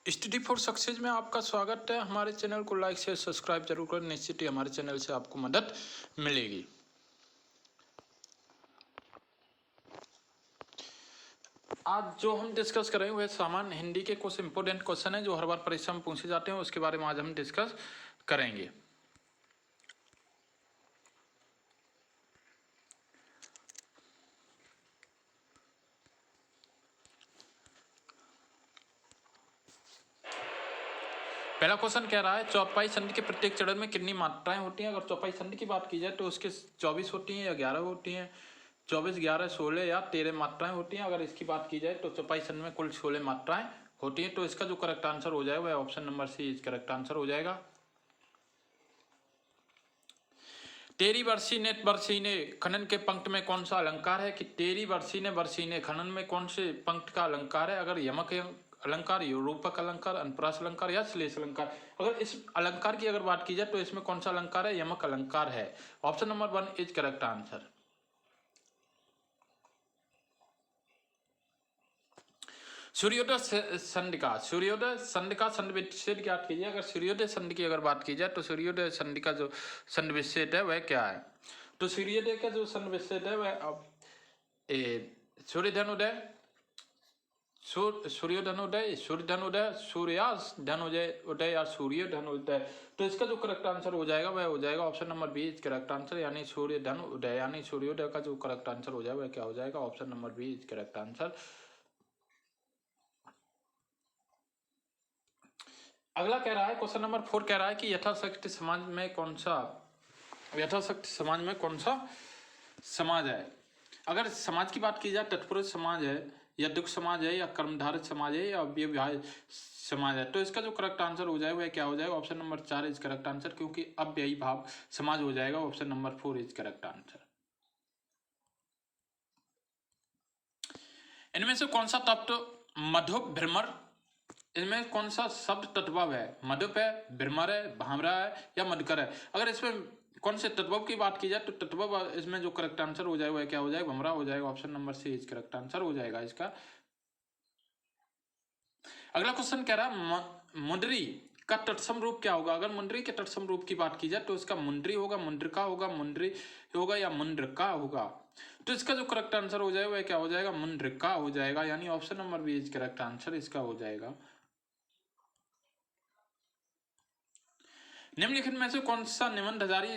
Study for success में आपका स्वागत है। हमारे चैनल को लाइक शेयर सब्सक्राइब जरूर करें। निश्चित ही हमारे चैनल से आपको मदद मिलेगी। आज जो हम डिस्कस करेंगे वह सामान्य हिंदी के कुछ इंपोर्टेंट क्वेश्चन है जो हर बार परीक्षा में पूछे जाते हैं, उसके बारे में आज हम डिस्कस करेंगे। पहला क्वेश्चन कह रहा है चौपाई संधि के प्रत्येक चरण में कितनी मात्राएं होती हैं। अगर चौपाई संधि की बात की जाए तो उसके 24 होती हैं या 11 होती हैं। 24, 11, 16 या 13 मात्राएं होती हैं। अगर इसकी बात की जाए तो चौपाई संधि में कुल 16 मात्राएं होती हैं। तो इसका जो करेक्ट आंसर हो जाएगा वह option number C is correct answer हो जाएगा। तेरी बरसीने बरसीने खनन के पंक्ति में कौन सा अलंकार है। कि तेरी बरसीने बरसीने खनन में कौन से पंक्ति का अलंकार है। अगर यमक अलंकार, रूपक अलंकार, अनुप्रास अलंकार या श्लेष अलंकार। अगर इस अलंकार की अगर बात की जाए तो इसमें कौन सा अलंकार है, यमक अलंकार है। Option number 1 is correct answer. सूर्योदय संधि का संधि विच्छेद ज्ञात कीजिए। अगर सूर्योदय संधि की अगर बात की जाए तो सूर्योदय संधि का जो संधि विच्छेद है वह क्या है। तो सूर्योदय का जो संधि विच्छेद है वह सूर्यधनुदय, सूर्यधनुदय, सूर्यधनुदय, सूर्यास्त धनुदय उदय या सूर्य धनुदय। तो इसका जो करेक्ट आंसर हो जाएगा वह हो जाएगा option number B is correct answer, यानी सूर्य धनु उदय यानी सूर्योदय का जो करेक्ट आंसर हो जाएगा वह क्या हो जाएगा, option number B is correct answer. अगला कह रहा है क्वेश्चन नंबर 4 कह रहा है कि यथाशक्ति समाज में कौन सा समाज है। अगर समाज की बात की जाए तत्पुरुष समाज है या दुख समाज है या कर्मधारय समाज है या अव्ययभाव समाज है। तो इसका जो करेक्ट आंसर हो जाएगा वह क्या हो जाएगा, option number 4 is correct answer, क्योंकि अव्ययी भाव समाज हो जाएगा। Option number 4 is correct answer. इनमें से कौन सा तत्व मधुप भ्रमर, इनमें कौन सा शब्द तत्वव है। मधुप है, भ्रमर है, भामरा है या मधुकर है। अगर इसमें कौन से तत्वव की बात की जाए तो तत्वव इसमें जो करेक्ट आंसर हो जाएगा क्या हो जाएगा, भमरा हो जाएगा। Option number C is correct answer हो जाएगा इसका। अगला क्वेश्चन कह रहा है मुंडरी का तत्सम रूप क्या होगा। अगर मुंडरी के तत्सम रूप की बात की जाए तो इसका मुंडरी होगा, मुंड्रिका होगा, मुंडरी होगा या मुंड्रिका होगा। तो इसका जो करेक्ट आंसर हो जाएगा वह क्या हो जाएगा, मुंड्रिका हो जाएगा, यानी option number B is correct answer इसका हो जाएगा। निम्नलिखित में से कौन सा निबंध हजारी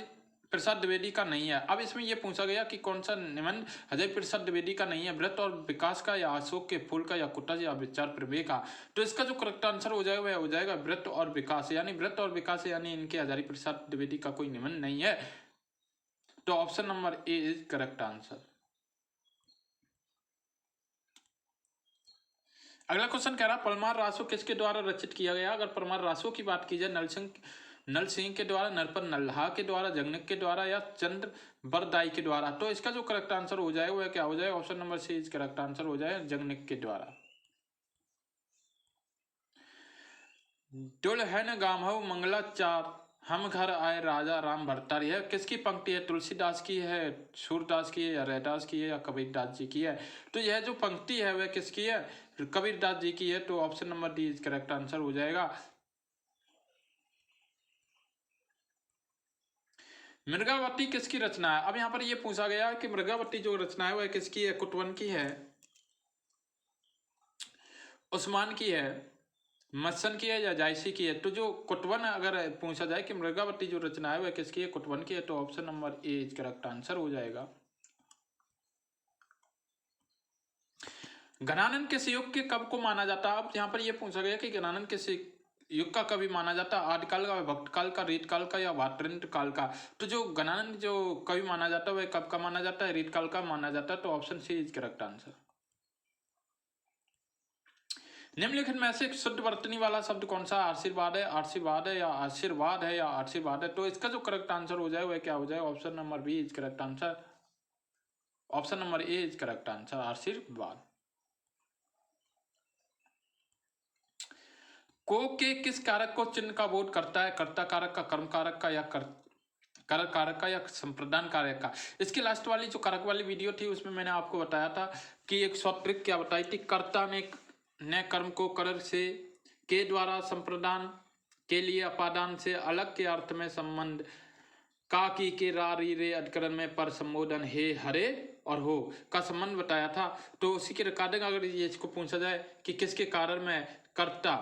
प्रसाद द्विवेदी का नहीं है। अब इसमें यह पूछा गया कि कौन सा निबंध हजारी प्रसाद द्विवेदी का नहीं है, व्रत और विकास का या अशोक के फूल का या कुटज या विचार प्रवेश का। तो इसका जो करेक्ट आंसर हो जाएगा वह हो जाएगा व्रत और विकास, यानी व्रत और विकास यानी इनके हजारी प्रसाद द्विवेदी का कोई निबंध नहीं है। तो option number A is correct answer. अगला क्वेश्चन कह रहा है परमार रासो किसके द्वारा रचित किया गया। अगर परमार रासो की बात की जाए नल सिंह के द्वारा, नरपत नल्हा के द्वारा, जगनिक के द्वारा या चंद्र बरदाई के द्वारा। तो इसका जो करेक्ट आंसर हो जाएगा वह क्या हो जाएगा, option number C is correct answer हो जाएगा, जगनिक के द्वारा। दुल्हन गामहु मंगलाचार हम घर आए राजा राम भरतारी है किसकी पंक्ति है। तुलसीदास की है, सूरदास की है या रैदास की है या कबीरदास जी की है। तो यह जो पंक्ति है वह किसकी है, कबीरदास जी की है। तो option number D is correct answer हो जाएगा। मृगावती किसकी रचना है। अब यहाँ पर यह पूछा गया कि मृगावती जो रचना है वह किसकी है, कुटवन की है, उस्मान की है, मत्सन की है या जायसी की है। तो जो कुटवन अगर पूछा जाए कि मृगावती जो रचना है वह किसकी है, कुटवन की है। तो option number A is correct answer हो जाएगा। घनानंद किस युग के कवि को माना जाता है। अब यहाँ पर यह पूछा गया कि घनानंद किस युग का कवि माना जाता है, आदिकाल का, भक्त काल का, रीत काल का या वातरंत काल का। तो जो घनानंद जो कवि माना जाता है वह कब का माना जाता है, रीत काल का माना जाता है। तो option C is correct answer. निम्नलिखित में से शुद्ध वर्तनी वाला शब्द कौन सा, आशीर्वाद है, आशीर्वाद है या आशीर्वाद है या आशीर्वाद है। तो इसका जो करेक्ट आंसर हो जाए वह क्या हो जाए, option number B is correct answer, option number A is correct answer, आशीर्वाद। को के किस कारक को चिन्ह का बोध करता है, कर्ता कारक का, कर्म कारक का या कारक कारक का या संप्रदान कारक का। इसकी लास्ट वाली जो कारक वाली वीडियो थी उसमें मैंने आपको बताया था कि एक शॉर्ट ट्रिक क्या बताई थी, कर्ता ने कर्म को कर से के द्वारा संप्रदान के लिए अपादान से अलग के अर्थ में संबंध का की के रा री रे अधिकरण में पर संबोधन हे हरे और हो का संबंध बताया था। तो उसी के रिकॉर्डिंग अगर ये इसको पूछा जाए कि किसके कारण में कर्ता,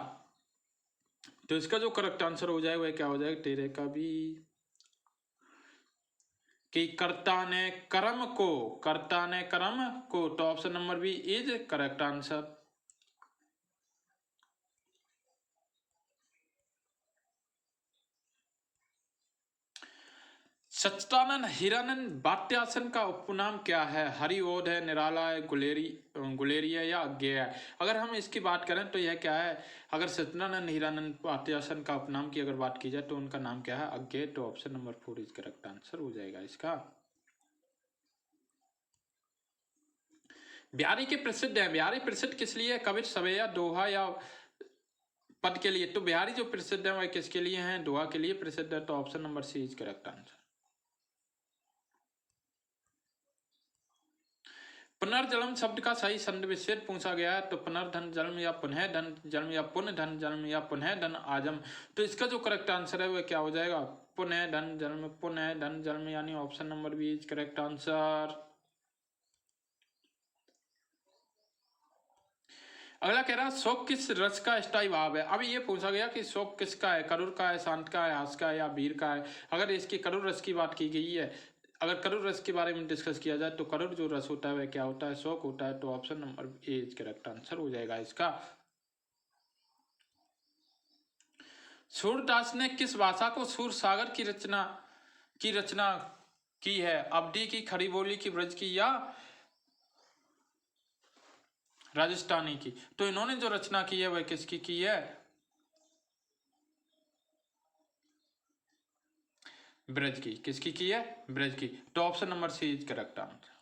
तो इसका जो करेक्ट आंसर हो जाएगा वह क्या हो जाएगा, तेरे का भी कि कर्ता ने कर्म को, तो option number B is correct answer. Sachchidananda Hirananda Vatsyayan का उपनाम क्या है? हरिओध है, निराला है, गुलेरी है या अज्ञेय है? अगर हम इसकी बात करें तो यह क्या है, अगर सच्चिदानंद हीरानंद वात्यासन का उपनाम की अगर बात की जाए तो उनका नाम क्या है, अज्ञेय। तो option number 4 is correct answer हो जाएगा इसका। बिहारी के प्रसिद्ध है, बिहारी प्रसिद्ध किस लिए? कवित, सवेया, दोहा या पद के लिए? तो बिहारी जो प्रसिद्ध है वह किसके लिए है? दोहा के लिए प्रसिद्ध है। तो option number C is correct answer. पुनर्जन्म शब्द का सही संधि विच्छेद पूछा गया है। तो पुनर्धन जन्म या पुनः धन जन्म या पुनः धन जन्म या पुनः धन आजम। तो इसका जो करेक्ट आंसर है वह क्या हो जाएगा, पुनः धन जन्म, पुनः धन जन्म, यानी option number B is correct answer. अगला कह रहा है शोक किस रस का स्थायी भाव है? अभी ये पूछा गया कि शोक किसका है, करुर का है, शांत का है, हास का है या वीर का है। अगर इसकी करुर रस की बात की गई है, अगर करुर रस के बारे में डिस्कस किया जाए तो करुर जो रस होता है वह क्या होता है, शोक होता है। तो option number A is correct answer हो जाएगा इसका। सूरदास ने किस भाषा को सूर सागर की रचना की है? अवधी की, खड़ी बोली की, ब्रज की या राजस्थानी की? तो इन्होंने जो रचना की है वह किसकी की है, ब्रज की। किसकी की है, ब्रज की। तो option number C is correct answer.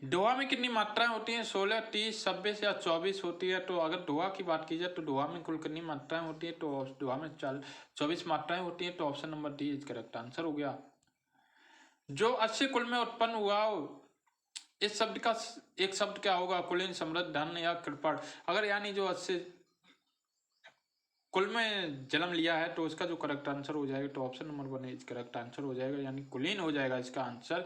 दोहा में कितनी मात्राएं होती हैं? 16, 30, 26 या 24 होती है। तो अगर दोहा की बात की जाए तो दोहा में कुल कितनी मात्राएं होती है? तो दोहा में 24 मात्राएं होती है। तो option number D is correct answer हो गया। जो अच्छे कुल में उत्पन्न हुआ हो, इस शब्द का एक शब्द क्या होगा, कुलीन, समृद्ध, धन या कृपण। अगर यानी जो अच्छे कुल में जन्म लिया है तो उसका जो करेक्ट आंसर हो जाएगा, तो option number 1 is correct answer हो जाएगा, यानी कुलीन हो जाएगा इसका आंसर।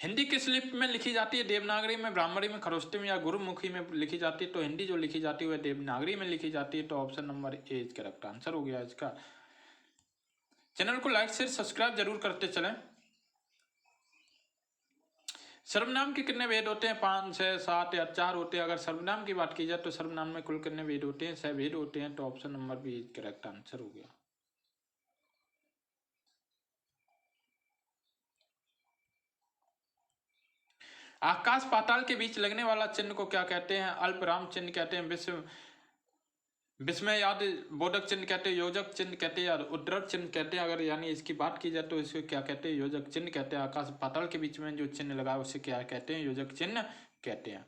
हिंदी किस लिपि में लिखी जाती है? देवनागरी में, ब्राह्मणी में, खरोष्टी में या गुरुमुखी में लिखी जाती है? तो हिंदी जो लिखी जाती है वह देवनागरी में लिखी जाती है। तो option number A is correct answer हो गया इसका। चैनल को लाइक शेयर सब्सक्राइब जरूर करते चलें। सर्वनाम के कितने वेद होते हैं? 5, 6, 7 या 4 होते हैं। अगर सर्वनाम की बात की जाए तो सर्वनाम में कुल कितने वेद होते हैं? 6 वेद होते हैं। तो option number B is correct answer हो गया। आकाश पाताल के बीच लगने वाला चिन्ह को क्या कहते हैं? अल्पविराम चिन्ह कहते हैं, विस्मयादि बोधक चिन्ह कहते हैं, योजक चिन्ह कहते हैं या उद्धृत चिन्ह कहते हैं। अगर यानी इसकी बात की जाए तो इसको क्या कहते हैं? योजक चिन्ह कहते हैं। आकाश पाताल के बीच में जो चिन्ह लगा है उसे क्या कहते हैं? योजक चिन्ह कहते हैं।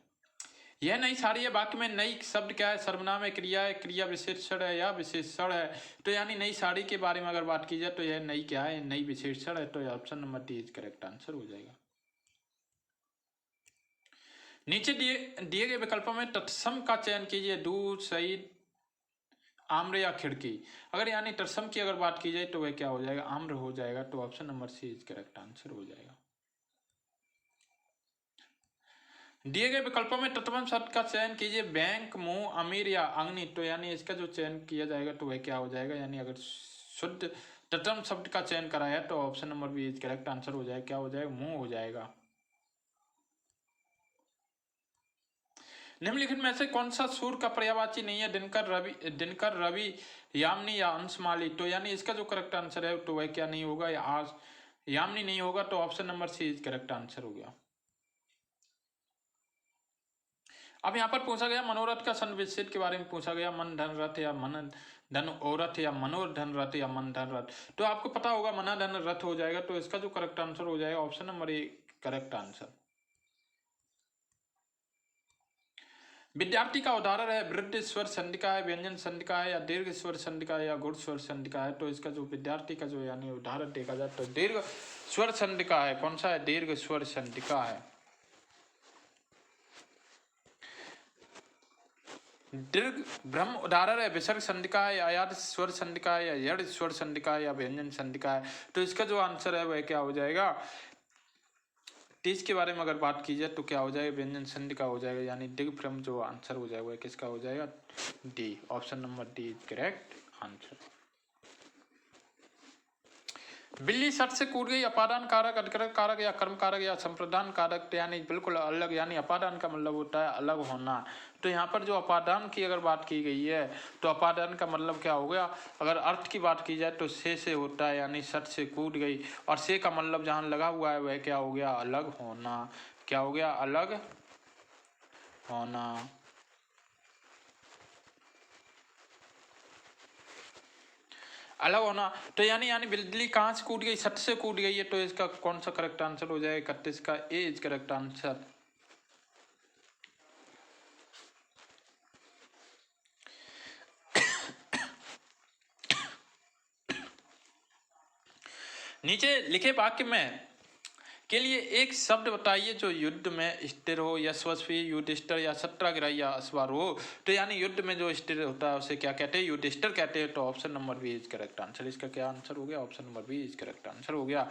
यह नई सारी है, वाक्य में नई शब्द क्या है? सर्वनाम है, क्रिया है, क्रिया विशेषण है या विशेषण है? तो यानी नई साड़ी के बारे में अगर बात की जाए तो यह नई क्या है? नई विशेषण है। तो option number D is correct answer हो जाएगा। नीचे दिए गए विकल्पों में तत्सम का चयन कीजिए, दूध, शहीद, आम्र या खिड़की। अगर यानी तत्सम की अगर बात की जाए तो वह क्या हो जाएगा? आम्र हो जाएगा। तो option number C is correct answer हो जाएगा। दिए गए विकल्पों में तत्सम शब्द का चयन कीजिए, बैंक, मुंह, अमीर या अग्नि। तो यानी इसका जो चयन किया जाएगा तो वह क्या हो जाएगा? यानी अगर शुद्ध तत्सम शब्द का चयन करा है तो option number B is correct answer हो जाएगा। क्या हो जाएगा? मुंह हो जाएगा। निम्नलिखित में से कौन सा सूर्य का पर्यायवाची नहीं है? दिनकर, रवि, यामिनी या अंशमाली। तो यानी इसका जो करेक्ट आंसर है तो वह क्या नहीं होगा? यामिनी नहीं होगा। तो option number C is correct answer हो गया। अब यहाँ पर पूछा गया मनोरथ का संधि विच्छेद के बारे में पूछा गया, मन धन रथ या मन धन औरथ या मनोर धन रथ या मन धन रथ। तो आपको पता होगा मना धन रथ हो जाएगा। तो इसका जो करेक्ट आंसर हो जाएगा option number A correct answer. विद्यार्थी का उदाहरण है वृद्ध स्वर संधिका है, व्यंजन संधिका है या दीर्घ स्वर संधिका है या गुण स्वर संधिका है। तो इसका जो विद्यार्थी का जो यानी उदाहरण देखा जाए तो दीर्घ स्वर संधिका है। कौन सा है? दीर्घ स्वर संधिका है। दीर्घ ब्रह्म उदाहरण है, विसर्ग संधिका है, आयात स्वर संधिका है, या यड़ स्वर संधिका है, या व्यंजन संधिका है। तो इसका जो आंसर है वह क्या हो जाएगा? 30 के बारे में अगर बात की जाए तो क्या हो जाएगा? व्यंजन संधिका हो जाएगा, यानी दीर्घ ब्रह्म जो आंसर हो जाएगा वह किसका हो जाएगा? D, option number D is correct answer. बिल्ली सट से कूद गई, अपादान कारक, अधिकरण कारक, या कर्म कारक, या संप्रदान कारक, यानी बिल्कुल अलग, यानी अपादान का मतलब होता है अलग होना। तो यहाँ पर जो अपादान की अगर बात की गई है तो अपादान का मतलब क्या हो गया? अगर अर्थ की बात की जाए तो से होता है, यानी सट से कूद गई, और से का मतलब जहाँ लगा हुआ है वह क्या हो गया? अलग होना। क्या हो गया? अलग होना। अलग होना। तो यानी बिल्ली कहाँ से कूद गई? सट से कूद गई है, तो इसका कौन सा करेक्ट आंसर हो जाएगा? 31 का ए इज करेक्ट आंसर। नीचे लिखे वाक्य में के लिए एक शब्द बताइए जो युद्ध में स्थिर हो, यशस्वी, युधिष्ठिर, या सत्याग्रही, या अश्वार हो। तो यानी युद्ध में जो स्थिर होता है उसे क्या कहते हैं? युधिष्ठिर कहते हैं। तो option number B is correct answer. इसका क्या आंसर हो गया? Option number B is correct answer हो गया।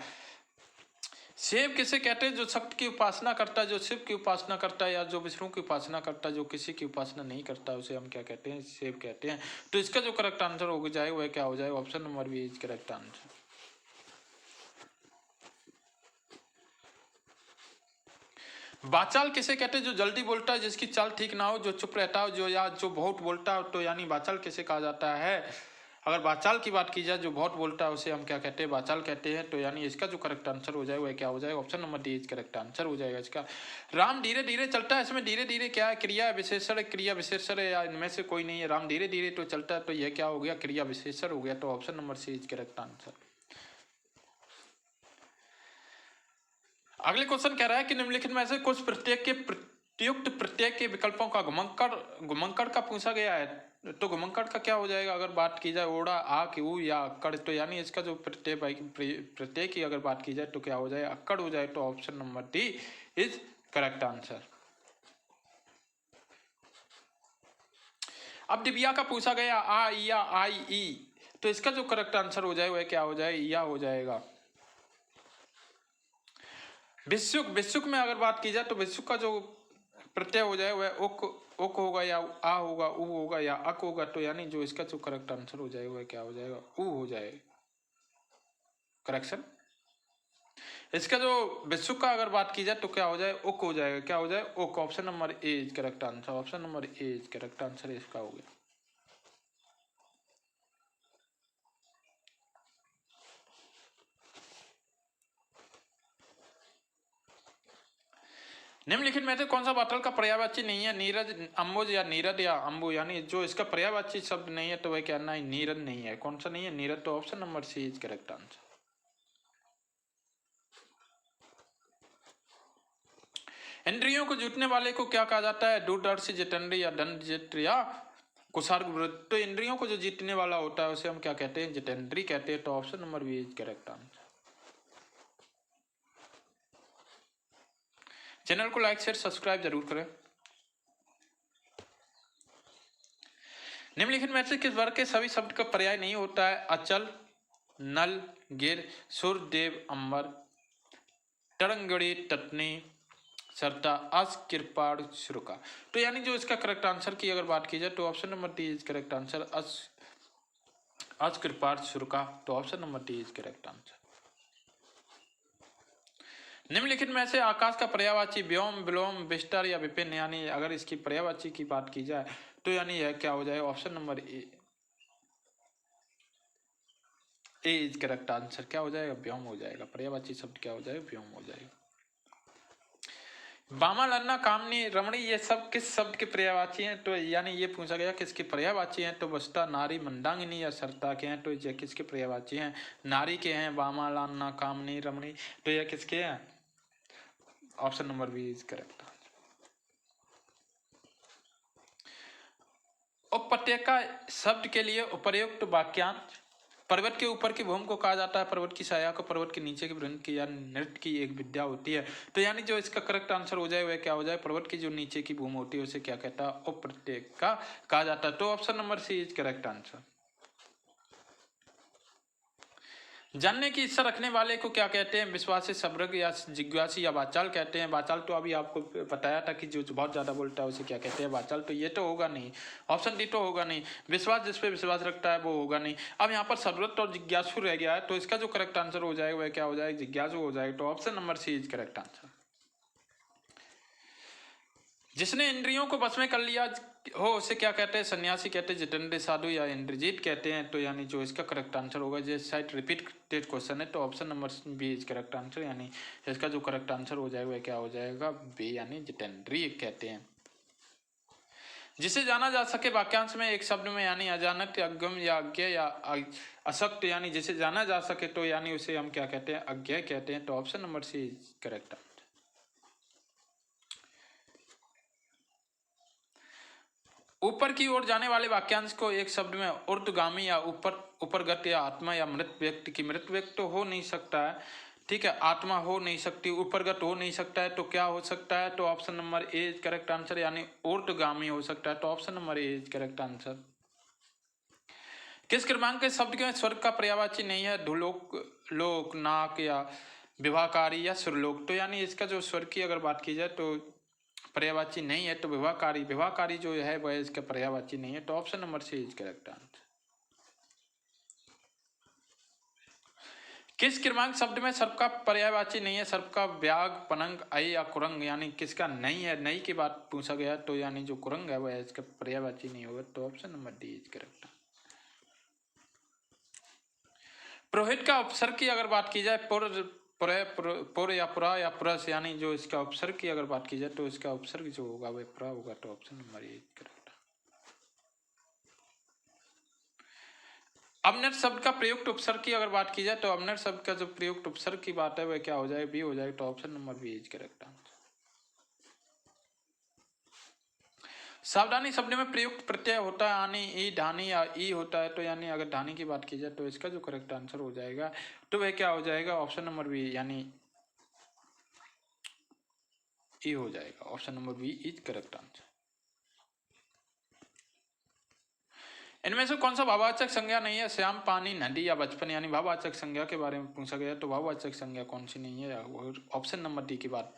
शिव किसे कहते हैं? जो शक्ति की उपासना करता है, जो शिव की उपासना करता है, या जो विष्णु की उपासना करता है, जो किसी की उपासना नहीं करता उसे हम क्या कहते हैं? शिव कहते हैं। तो इसका जो करेक्ट आंसर हो जाएगा वह क्या हो जाएगा? Option number B is correct answer. बाचाल किसे कहते हैं? जो जल्दी बोलता है, जिसकी चाल ठीक ना हो, जो चुप रहता हो, जो बहुत बोलता हो, तो यानी बाचाल किसे कहा जाता है? अगर बाचाल की बात की जाए, जो बहुत बोलता है उसे हम क्या कहते हैं? बाचाल कहते हैं। तो यानी इसका जो करेक्ट आंसर हो जाएगा वह क्या हो जाएगा? Option number D is correct answer हो जाएगा इसका। राम धीरे धीरे चलता है, इसमें धीरे धीरे क्या है? क्रिया विशेषण, क्रिया विशेषण है, या इनमें से कोई नहीं है। राम धीरे धीरे तो चलता है, तो यह क्या हो गया? क्रिया विशेषण हो गया। तो option number C is correct answer. अगले क्वेश्चन कह रहा है कि निम्नलिखित में से कुछ प्रत्येक के प्रयुक्त प्रत्यय के विकल्पों का गुमंकड़ का पूछा गया है। तो गुमंकड़ का क्या हो जाएगा? अगर बात की जाए ओड़ा, आ, कि ऊ, या अक्कड़, तो यानी इसका जो प्रत्यय की अगर बात की जाए तो क्या हो जाए? अक्कड़ हो जाए। तो option number D is correct answer. अब दिव्या का पूछा गया आ, या, आई, ई, तो इसका जो करेक्ट आंसर हो जाए वह क्या हो जाए? या हो जाएगा। विश्वक में अगर बात की जाए तो विश्वक का जो प्रत्यय हो जाए वह उक होगा, या आ होगा, उ होगा, या अक होगा। तो यानी जो इसका जो करेक्ट आंसर हो जाएगा वह क्या हो जाएगा? उ हो जाएगा। करेक्शन। इसका जो विश्वक का अगर बात की जाए तो क्या हो जाए? उक हो जाएगा। क्या हो जाए? उक। Option number A is correct answer. Option number A is correct answer इसका हो गया। निम्नलिखित में से कौन सा वातल का पर्यायवाची नहीं है? नीरज, अम्बुज, या नीरद, या अम्बु, यानी जो इसका पर्यायवाची शब्द नहीं है तो वह क्या नहीं? नीरद नहीं है। कौन सा नहीं है? नीरद। तो option number C is correct answer. इंद्रियों को जुटने वाले को क्या कहा जाता है? दूरदर्शी, जितेंद्रिय, या दंडजित, या कुशार्ग वृत्त। तो इंद्रियों को जो जीतने वाला होता है उसे हम क्या कहते हैं? जितेंद्रिय कहते हैं। तो option number B is correct answer. Channel को लाइक शेयर सब्सक्राइब जरूर करें। निम्नलिखित में से किस वर्ग के सभी शब्द का पर्याय नहीं होता है? अचल, नल, गिर, सुर, देव, अंबर, तरंगड़ी, तटनी, सरता, अस, कृपाण, शुरुका। तो यानी जो इसका करेक्ट आंसर की अगर बात की जाए तो option number D is correct answer. अस, कृपाण, शुरुका। तो option number D is correct answer. निम्नलिखित में से आकाश का पर्यायवाची व्योम, विलोम, विस्तार, या विपिन, यानी अगर इसकी पर्यायवाची की बात की जाए तो यानी यह क्या हो जाए? Option number A is correct answer. क्या हो जाएगा? व्योम हो जाएगा। पर्यायवाची शब्द क्या हो जाएगा? व्योम हो जाएगा। बामा, लन्ना, कामनी, रमणी, ये सब किस शब्द के पर्यायवाची हैं? तो यानी ये पूछा गया किसके पर्यायवाची हैं? तो वस्ता, नारी, मंदांगिनी, या सरता के हैं। तो ये किसके पर्यायवाची हैं? नारी के हैं। बामा, लन्ना, कामनी, रमणी, तो ये किसके हैं? Option number B is correct. उपपत्यका शब्द के लिए उपर्युक्त वाक्यांश पर्वत के ऊपर की भूमि को कहा जाता है पर्वत की छाया को, पर्वत के नीचे की वृंद की या नृत्य की एक विद्या होती है। तो यानी जो इसका करेक्ट आंसर हो जाए वह क्या हो जाए, पर्वत की जो नीचे की भूमि होती है उसे क्या कहता है, उपत्यका कहा जाता है। तो option number C is correct answer. जानने की इच्छा रखने वाले को क्या कहते हैं, विश्वासी, सब्रग या जिज्ञासी या वाचाल कहते हैं। वाचाल तो अभी आपको बताया था कि जो बहुत ज्यादा बोलता है उसे क्या कहते हैं, वाचाल। तो ये तो होगा नहीं, ऑप्शन डी तो होगा नहीं। विश्वास, जिस पे विश्वास रखता है वो होगा नहीं। अब यहाँ पर सब्रत और जिज्ञासु रह गया है, तो इसका जो करेक्ट आंसर हो जाएगा वह क्या हो जाएगा, जिज्ञासु हो जाएगा। तो option number C is correct answer. जिसने इंद्रियों को बस में कर लिया हो उसे क्या कहते हैं, सन्यासी कहते हैं, जितेंद्र साधु या इंद्रजीत कहते हैं। तो यानी जो इसका करेक्ट आंसर होगा, जिस साइड रिपीटेड क्वेश्चन है, तो option number B is correct answer. यानी इसका जो करेक्ट आंसर हो जाएगा वह क्या हो जाएगा, बी, यानी जितेंद्रिय कहते हैं। जिसे जाना जा सके वाक्यांश में एक शब्द में, यानी अजानक, अज्ञम या अज्ञ या अशक्त, यानी जिसे जाना जा सके तो यानी उसे हम क्या कहते हैं, अज्ञ कहते हैं। तो option number C is correct. ऊपर की ओर जाने वाले वाक्यांश को एक शब्द में ऊर्ध्वगामी या उपरगत या आत्मा या मृत व्यक्ति की, मृत व्यक्ति तो हो नहीं सकता है, ठीक है, आत्मा हो नहीं सकती, उपरगत हो नहीं सकता है, तो क्या हो सकता है, तो option number A is correct answer, यानी ऊर्ध्वगामी हो सकता है। तो option number A is correct answer. किस क्रमांक के शब्द के स्वर्ग का पर्यायवाची नहीं है, ढुलोक, लोक, नाक या विवाहकारी या सुरलोक। तो यानी इसका जो स्वर्ग की अगर बात की जाए तो पर्यायवाची नहीं है, तो विवाहकारी, विवाहकारी जो है वह इसका पर्यायवाची नहीं है। तो option number C is correct answer. किस क्रमांक शब्द में सर्प का पर्यायवाची नहीं है, सर्प का व्याग, पनंग, आई या कुरंग, यानी किसका नहीं है, नहीं की बात पूछा गया, तो यानी जो कुरंग है वह इसका पर्यायवाची नहीं होगा। तो option number D is correct. पुरोहित का उपसर्ग की अगर बात की जाए, पुर या पुरा या पुरस, यानी जो इसका उपसर्ग की अगर बात की जाए तो इसका उपसर्ग जो होगा वह पुरा होगा। तो ऑप्शन नंबर ए करेक्ट। अवनट शब्द का प्रयुक्त उपसर्ग की अगर बात की जाए तो अवनट शब्द का जो प्रयुक्त उपसर्ग की बात है वह क्या हो जाए, बी हो जाए। तो option number B is correct answer. सावधानी शब्द में प्रयुक्त प्रत्यय होता है आनी, ई, ढानी या ई होता है। तो यानी अगर ढानी की बात की जाए तो इसका जो करेक्ट आंसर हो जाएगा तो वह क्या हो जाएगा, ऑप्शन नंबर बी, यानी ई हो जाएगा। Option number B is correct answer. इनमें से कौन सा भाववाचक संज्ञा नहीं है, श्याम, पानी, नदी या बचपन, यानी भाववाचक संज्ञा के बारे में पूछा गया तो भाववाचक संज्ञा कौन सी नहीं है। ऑप्शन नंबर डी की बात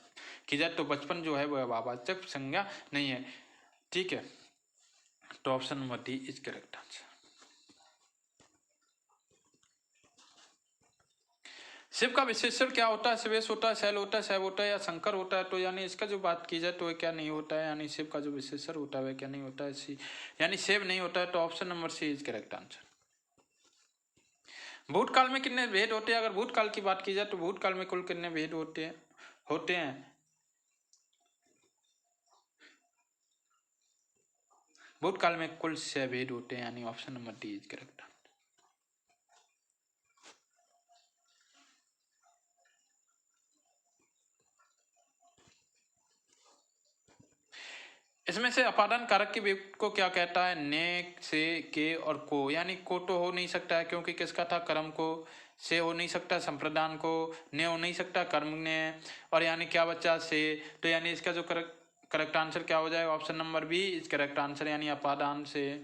की जाए तो बचपन जो है वह भाववाचक संज्ञा नहीं है, ठीक है। तो option number D is correct answer. Shiv का विशेषण क्या होता है, शिवेश होता है, शैल होता है, शैव होता है या शंकर होता है। तो यानी इसका जो बात की जाए तो वह क्या नहीं होता है, यानी शिव का जो विशेषण होता है वह क्या नहीं होता है, सी, यानी शिव नहीं होता है। तो option number C is correct answer. भूतकाल में कितने भेद होते हैं, अगर भूतकाल की बात की जाए तो भूतकाल में कुल कितने भेद होते हैं। भूतकाल में कुल 6 भेद होते हैं, यानी option number D is correct. इसमें से अपादान कारक के विभक्त को क्या कहता है, ने, से, के और को, यानी को तो हो नहीं सकता है क्योंकि किसका था, कर्म को, से हो नहीं सकता संप्रदान को, ने हो नहीं सकता कर्म ने, और यानी क्या बच्चा से। तो यानी इसका जो करेक्ट आंसर क्या हो जाएगा, option number B is correct answer, यानी अपादान से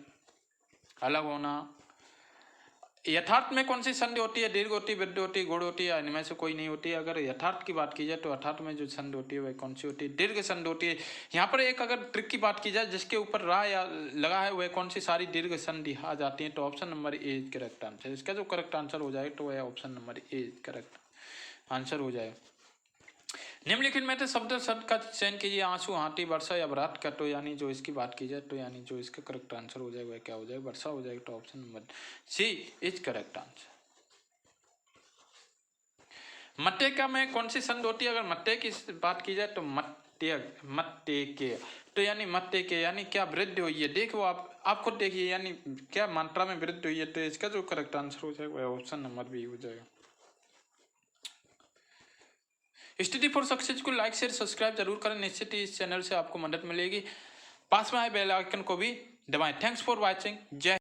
अलग होना। यथार्थ में कौन सी संधि होती है, दीर्घ होती है, वृद्धि होती है, गुण होती है, इनमें से कोई नहीं होती है। अगर यथार्थ की बात की जाए तो यथार्थ में जो संधि होती है वह कौन सी होती है, दीर्घ संधि होती है। यहाँ पर एक अगर ट्रिक की बात की जाए, जिसके ऊपर रा या लगा है वह कौन सी सारी दीर्घ संधि आ जाती है। तो option number A is correct answer. इसका जो करेक्ट आंसर हो जाए तो वह option number A is correct answer हो जाए। निम्नलिखित में से शब्द का चयन कीजिए, आंसू, हाथी, वर्षा या बरात का। तो यानी जो इसकी बात की जाए तो यानी जो इसका करेक्ट आंसर हो जाएगा क्या हो जाएगा, वर्षा हो जाएगा। तो option number C is correct answer. मट्टेका में कौन सी संधि होती है, अगर मट्टे की बात की जाए तो मट्टे के। तो यानी मट्टे के यानी क्या वृद्धि हुई है, देखो आप खुद देखिए, यानी क्या मात्रा में वृद्धि हुई है। तो इसका जो करेक्ट आंसर हो जाएगा वह ऑप्शन नंबर बी हो जाएगा। स्टडी फॉर सक्सेस को लाइक शेयर सब्सक्राइब जरूर करें, निश्चित ही इस चैनल से आपको मदद मिलेगी। पास में आए बेल आइकन को भी दबाएं। Thanks for watching. जय